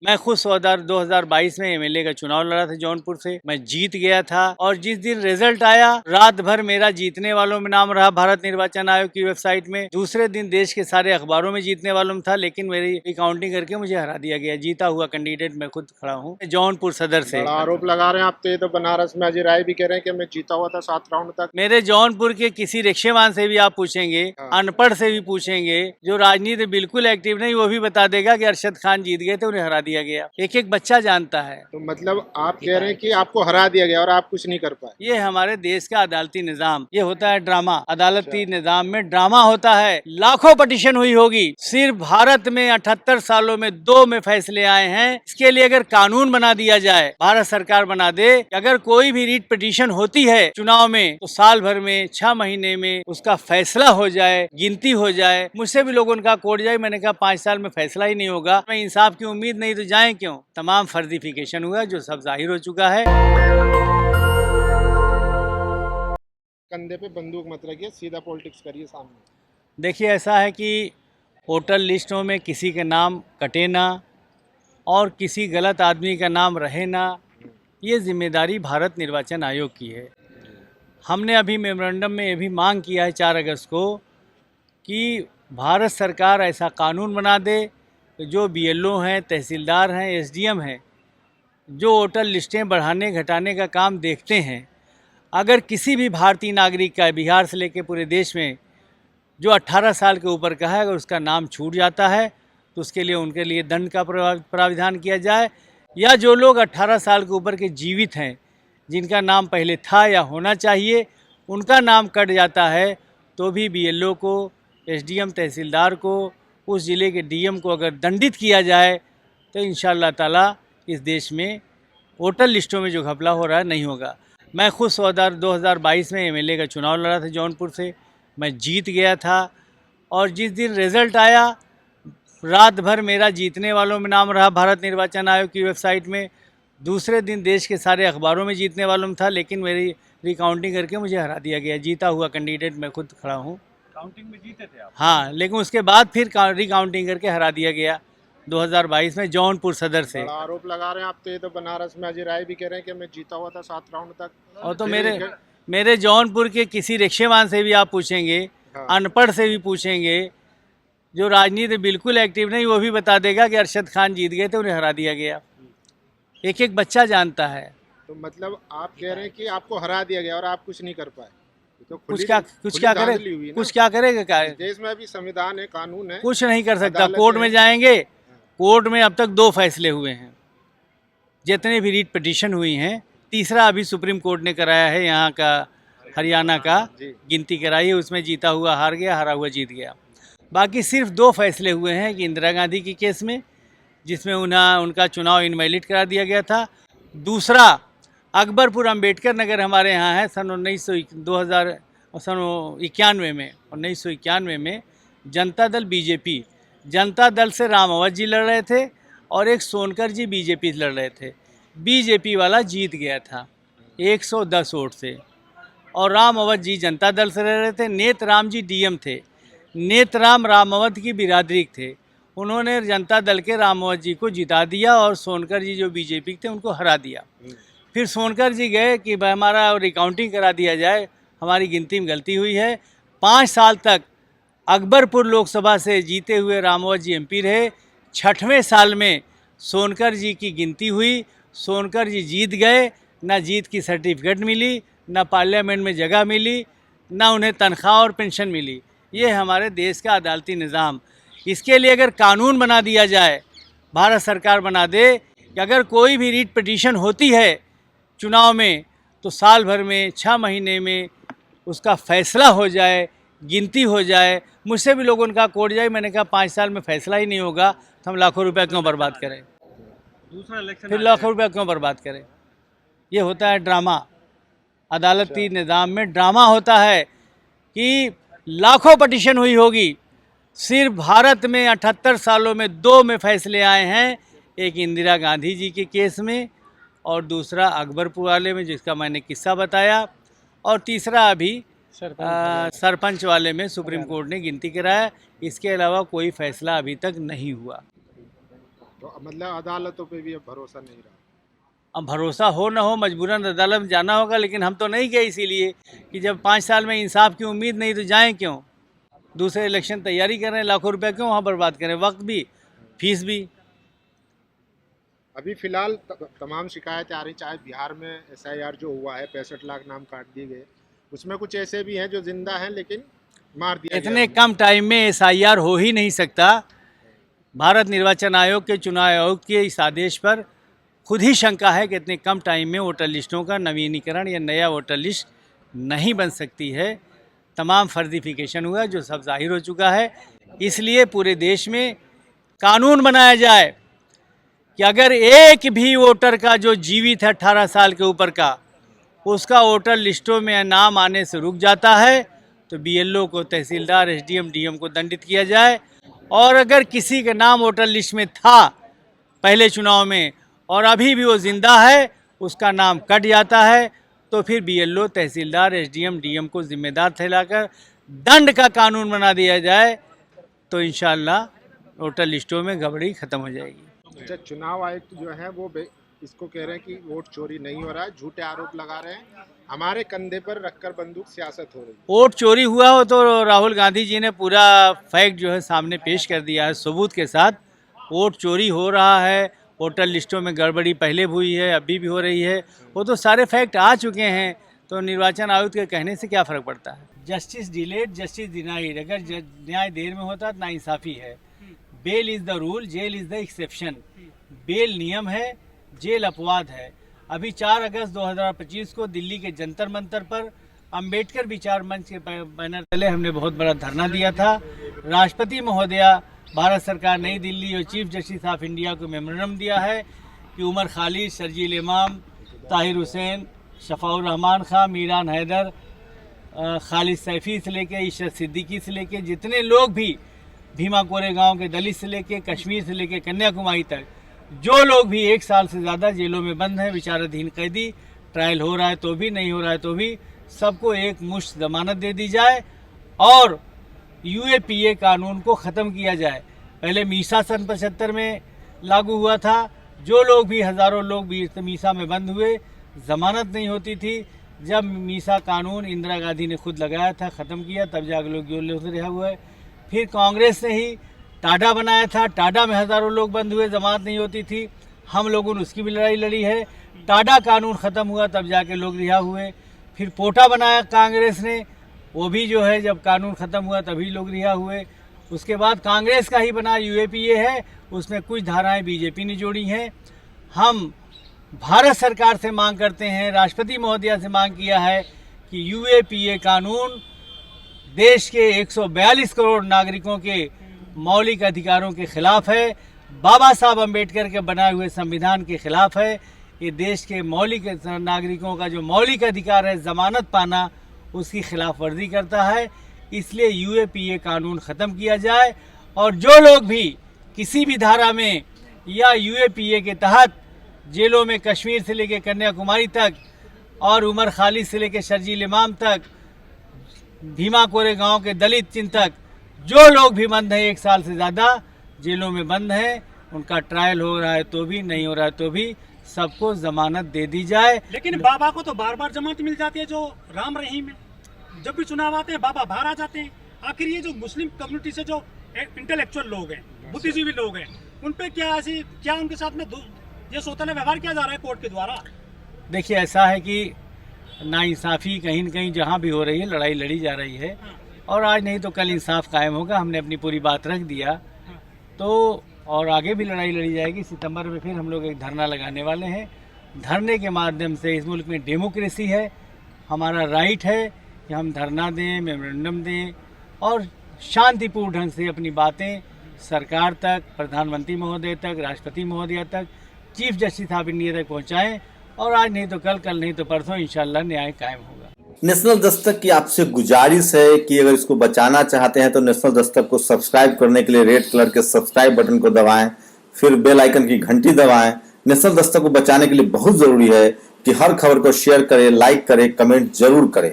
मैं खुद 2022 में एमएलए का चुनाव लड़ा था जौनपुर से। मैं जीत गया था और जिस दिन रिजल्ट आया रात भर मेरा जीतने वालों में नाम रहा भारत निर्वाचन आयोग की वेबसाइट में। दूसरे दिन देश के सारे अखबारों में जीतने वालों में था, लेकिन मेरी रिकाउंटिंग करके मुझे हरा दिया गया। जीता हुआ कैंडिडेट मैं खुद खड़ा हूँ जौनपुर सदर से। बड़ा आरोप लगा रहे हैं आप। तो ये तो बनारस में अजय राय भी कह रहे हैं कि मैं जीता हुआ था 7 राउंड तक। मेरे जौनपुर के किसी रिक्शेवान से भी आप पूछेंगे, हाँ। अनपढ़ से भी पूछेंगे, जो राजनीति बिल्कुल एक्टिव नहीं, वो भी बता देगा कि अरशद खान जीत गए थे, उन्हें हरा दिया गया। एक एक बच्चा जानता है। तो मतलब आप कह रहे हैं कि आपको हरा दिया गया और आप कुछ नहीं कर पाए। ये हमारे देश का अदालती निजाम, ये होता है ड्रामा। अदालती निजाम में ड्रामा होता है। लाखों पिटीशन हुई होगी, सिर्फ भारत में 78 सालों में 2 में फैसले आए हैं। इसके लिए अगर कानून बना दिया जाए, भारत सरकार बना दे कि अगर कोई भी रीट पिटीशन होती है चुनाव में तो साल भर में 6 महीने में उसका फैसला हो जाए, गिनती हो जाए। मुझसे भी लोगों का कोर्ट जाए, मैंने कहा 5 साल में फैसला ही नहीं होगा, मैं इंसाफ की उम्मीद नहीं तो जाए क्यों। तमाम फर्जिफिकेशन हुआ जो सब जाहिर हो चुका है। कंधे पे बंदूक मत रखिए, सीधा पॉलिटिक्स करिए सामने। देखिए, ऐसा है कि वोटर लिस्टों में किसी के नाम कटे ना और किसी गलत आदमी का नाम रहे ना, ये जिम्मेदारी भारत निर्वाचन आयोग की है। हमने अभी मेमोरेंडम में ये भी मांग किया है 4 अगस्त को कि भारत सरकार ऐसा कानून बना दे कि जो बीएलओ हैं, तहसीलदार हैं, एसडीएम हैं, जो वोटर लिस्टें बढ़ाने घटाने का काम देखते हैं, अगर किसी भी भारतीय नागरिक का बिहार से लेकर पूरे देश में जो 18 साल के ऊपर का है, अगर उसका नाम छूट जाता है तो उसके लिए उनके लिए दंड का प्राविधान किया जाए, या जो लोग 18 साल के ऊपर के जीवित हैं, जिनका नाम पहले था या होना चाहिए, उनका नाम कट जाता है तो भी बीएलओ को, एसडीएम, तहसीलदार को, उस ज़िले के डीएम को अगर दंडित किया जाए तो इंशाअल्लाह ताला इस देश में वोटर लिस्टों में जो घपला हो रहा है नहीं होगा। मैं खुद 2022 में एमएलए का चुनाव लड़ा था जौनपुर से। मैं जीत गया था और जिस दिन रिज़ल्ट आया रात भर मेरा जीतने वालों में नाम रहा भारत निर्वाचन आयोग की वेबसाइट में। दूसरे दिन देश के सारे अखबारों में जीतने वालों में था, लेकिन मेरी रिकाउंटिंग करके मुझे हरा दिया गया। जीता हुआ कैंडिडेट मैं खुद खड़ा हूँ। काउंटिंग में जीते थे आप? हाँ, लेकिन उसके बाद फिर रिकाउंटिंग करके हरा दिया गया 2022 में जौनपुर सदर से। बड़ा आरोप लगा रहे हैं आप। तो ये तो बनारस में अजय राय भी कह रहे हैं कि मैं जीता हुआ था 7 राउंड तक। और तो मेरे जौनपुर के किसी रिक्शेवान से भी आप पूछेंगे, हाँ। अनपढ़ से भी पूछेंगे, जो राजनीति बिल्कुल एक्टिव नहीं, वो भी बता देगा कि अरशद खान जीत गए थे, उन्हें हरा दिया गया। एक एक बच्चा जानता है। तो मतलब आप कह रहे हैं कि आपको हरा दिया गया और आप कुछ नहीं कर पाए। ये तो कुछ क्या करे, धांधली हुई ना। कुछ क्या करेगा, क्या देश में अभी संविधान है, कानून है, कुछ नहीं कर सकता। अदालत कोर्ट है। में जाएंगे, कोर्ट में अब तक 2 फैसले हुए हैं। जितने भी रीट पिटीशन हुई हैं, तीसरा अभी सुप्रीम कोर्ट ने कराया है, यहाँ का हरियाणा का गिनती कराई है, उसमें जीता हुआ हार गया, हारा हुआ जीत गया। बाकी सिर्फ 2 फैसले हुए हैं कि इंदिरा गांधी की केस में, जिसमें उनका चुनाव इनवैलिड करा दिया गया था। दूसरा अकबरपुर अम्बेडकर नगर हमारे यहाँ है, सन 1991 में जनता दल बीजेपी, जनता दल से राम अवध जी लड़ रहे थे और एक सोनकर जी बीजेपी से लड़ रहे थे। बीजेपी वाला जीत गया था 110 वोट से और राम अवध जी जनता दल से लड़ रहे थे। नेतराम जी डीएम थे। नेतराम राम अवध की बिरादरी थे। उन्होंने जनता दल के राम अवध जी को जिता दिया और सोनकर जी जो बीजेपी थे उनको हरा दिया। फिर सोनकर जी गए कि भाई हमारा रिकाउंटिंग करा दिया जाए, हमारी गिनती में गलती हुई है। 5 साल तक अकबरपुर लोकसभा से जीते हुए रामवत जी एमपी रहे। 6वें साल में सोनकर जी की गिनती हुई, सोनकर जी जीत गए। ना जीत की सर्टिफिकेट मिली, ना पार्लियामेंट में जगह मिली, ना उन्हें तनख्वाह और पेंशन मिली। ये हमारे देश का अदालती निज़ाम। इसके लिए अगर कानून बना दिया जाए, भारत सरकार बना दे कि अगर कोई भी रीट पिटीशन होती है चुनाव में तो साल भर में 6 महीने में उसका फैसला हो जाए, गिनती हो जाए। मुझसे भी लोगों का कोर्ट जाए, मैंने कहा 5 साल में फैसला ही नहीं होगा तो हम लाखों रुपया क्यों बर्बाद करें, दूसरा इलेक्शन फिर लाखों रुपया क्यों बर्बाद करें। ये होता है ड्रामा। अदालती निज़ाम में ड्रामा होता है कि लाखों पिटीशन हुई होगी, सिर्फ भारत में 78 सालों में 2 में फैसले आए हैं। एक इंदिरा गांधी जी के केस में और दूसरा अकबरपुर वाले में जिसका मैंने किस्सा बताया, और तीसरा अभी सरपंच वाले में सुप्रीम कोर्ट ने गिनती कराया। इसके अलावा कोई फैसला अभी तक नहीं हुआ। तो मतलब अदालतों पे भी अब भरोसा नहीं रहा। अब भरोसा हो ना हो मजबूरन अदालत में जाना होगा, लेकिन हम तो नहीं गए इसीलिए कि जब 5 साल में इंसाफ की उम्मीद नहीं तो जाएं क्यों। दूसरे इलेक्शन तैयारी कर रहे हैं, लाखों रुपया क्यों वहाँ बर्बाद करें, वक्त भी फीस भी। अभी फिलहाल तमाम शिकायतें आ रही, चाहे बिहार में SIR जो हुआ है 65 लाख नाम काट दिए गए, उसमें कुछ ऐसे भी हैं जो जिंदा हैं लेकिन मार दिया इतने गया कम टाइम में SIR हो ही नहीं सकता। भारत निर्वाचन आयोग के चुनाव आयोग के इस आदेश पर खुद ही शंका है कि इतने कम टाइम में वोटर लिस्टों का नवीनीकरण या नया वोटर लिस्ट नहीं बन सकती है। तमाम फर्जीफिकेशन हुआ जो सब जाहिर हो चुका है। इसलिए पूरे देश में कानून बनाया जाए कि अगर एक भी वोटर का जो जीवित है 18 साल के ऊपर का, उसका वोटर लिस्टों में नाम आने से रुक जाता है तो BLO को, तहसीलदार, SDM, DM को दंडित किया जाए। और अगर किसी का नाम वोटर लिस्ट में था पहले चुनाव में और अभी भी वो ज़िंदा है, उसका नाम कट जाता है तो फिर BLO, तहसीलदार, SDM, DM को जिम्मेदार ठहराकर दंड का कानून बना दिया जाए तो इंशाअल्लाह वोटर लिस्टों में गड़बड़ी ख़त्म हो जाएगी। अच्छा, चुनाव आयुक्त जो है वो इसको कह रहे हैं कि वोट चोरी नहीं हो रहा है, झूठे आरोप लगा रहे हैं, हमारे कंधे पर रखकर बंदूक सियासत हो रही है। वोट चोरी हुआ हो तो राहुल गांधी जी ने पूरा फैक्ट जो है सामने पेश कर दिया है सबूत के साथ। वोट चोरी हो रहा है, वोटर लिस्टों में गड़बड़ी पहले हुई है, अभी भी हो रही है, वो तो सारे फैक्ट आ चुके हैं। तो निर्वाचन आयोग के कहने से क्या फ़र्क पड़ता है। जस्टिस डिलेड जस्टिस डिनाइड, अगर न्याय देर में होता तो नाइंसाफ़ी है। Bail is the rule, jail is the exception. Bail नियम है, जेल अपवाद है। अभी 4 अगस्त 2025 को दिल्ली के जंतर मंतर पर अंबेडकर विचार मंच के बैनर तले हमने बहुत बड़ा धरना दिया था। राष्ट्रपति महोदया, भारत सरकार, नई दिल्ली और चीफ जस्टिस ऑफ इंडिया को मेमोरेंडम दिया है कि उमर खालिद, शर्जील इमाम, ताहिर हुसैन, शफाउर रहमान खां, मीरान हैदर, खालिद सैफी से लेके इशरत सिद्दीकी से लेके जितने लोग भी भीमा कोरेगांव के दलित से लेके कश्मीर से लेके कन्याकुमारी तक जो लोग भी 1 साल से ज़्यादा जेलों में बंद हैं, विचाराधीन कैदी, ट्रायल हो रहा है तो भी, नहीं हो रहा है तो भी, सबको एक मुश्त जमानत दे दी जाए और UAPA कानून को ख़त्म किया जाए। पहले मीसा सन 75 में लागू हुआ था। जो लोग भी, हज़ारों लोग भी मीसा में बंद हुए, ज़मानत नहीं होती थी। जब मीसा कानून इंदिरा गांधी ने खुद लगाया था, ख़त्म किया, तब जाकर लोग जेलों से रिहा हुए। फिर कांग्रेस ने ही टाडा बनाया था, टाडा में हज़ारों लोग बंद हुए, जमानत नहीं होती थी। हम लोगों ने उसकी भी लड़ाई लड़ी है। टाडा कानून ख़त्म हुआ तब जाके लोग रिहा हुए। फिर पोटा बनाया कांग्रेस ने, वो भी जो है जब कानून ख़त्म हुआ तभी लोग रिहा हुए। उसके बाद कांग्रेस का ही बना UAPA है, उसमें कुछ धाराएं BJP ने जोड़ी हैं। हम भारत सरकार से मांग करते हैं, राष्ट्रपति महोदया से मांग किया है कि UAPA कानून देश के 142 करोड़ नागरिकों के मौलिक अधिकारों के खिलाफ है, बाबा साहब अम्बेडकर के बनाए हुए संविधान के खिलाफ है। ये देश के मौलिक नागरिकों का जो मौलिक अधिकार है जमानत पाना, उसकी खिलाफ वर्जी करता है। इसलिए UAPA कानून ख़त्म किया जाए और जो लोग भी किसी भी धारा में या UAPA के तहत जेलों में कश्मीर से लेकर कन्याकुमारी तक और उमर खालिद से लेकर शर्जील इमाम तक, भीमा कोरेगांव के दलित चिंतक, जो लोग भी बंद हैं 1 साल से ज़्यादा जेलों में बंद हैं, उनका ट्रायल हो रहा है तो भी, नहीं हो रहा है तो भी, सबको जमानत दे दी जाए। लेकिन बाबा को तो बार बार जमानत मिल जाती है, जो राम रहीम है, जब भी चुनाव आते हैं बाबा बाहर आ जाते हैं। आखिर ये जो मुस्लिम कम्युनिटी से जो इंटेलेक्चुअल लोग हैं, बुद्धिजीवी लोग हैं, उन पे क्या उनके साथ में ये सौतेला व्यवहार किया जा रहा है कोर्ट के द्वारा? देखिए, ऐसा है कि नाइंसाफ़ी कहीं न कहीं जहाँ भी हो रही है, लड़ाई लड़ी जा रही है और आज नहीं तो कल इंसाफ कायम होगा। हमने अपनी पूरी बात रख दिया तो और आगे भी लड़ाई लड़ी जाएगी। सितंबर में फिर हम लोग एक धरना लगाने वाले हैं। धरने के माध्यम से इस मुल्क में डेमोक्रेसी है, हमारा राइट है कि हम धरना दें, मेमोरेंडम दें और शांतिपूर्ण ढंग से अपनी बातें सरकार तक, प्रधानमंत्री महोदय तक, राष्ट्रपति महोदया तक, चीफ जस्टिस ऑफ इंडिया तक पहुँचाएँ और आज नहीं तो कल नहीं तो परसों इंशाल्लाह न्याय कायम होगा। नेशनल दस्तक की आपसे गुजारिश है कि अगर इसको बचाना चाहते हैं तो नेशनल दस्तक को सब्सक्राइब करने के लिए रेड कलर के सब्सक्राइब बटन को दबाएं, फिर बेल आइकन की घंटी दबाएं। नेशनल दस्तक को बचाने के लिए बहुत जरूरी है कि हर खबर को शेयर करें, लाइक करें, कमेंट जरूर करें।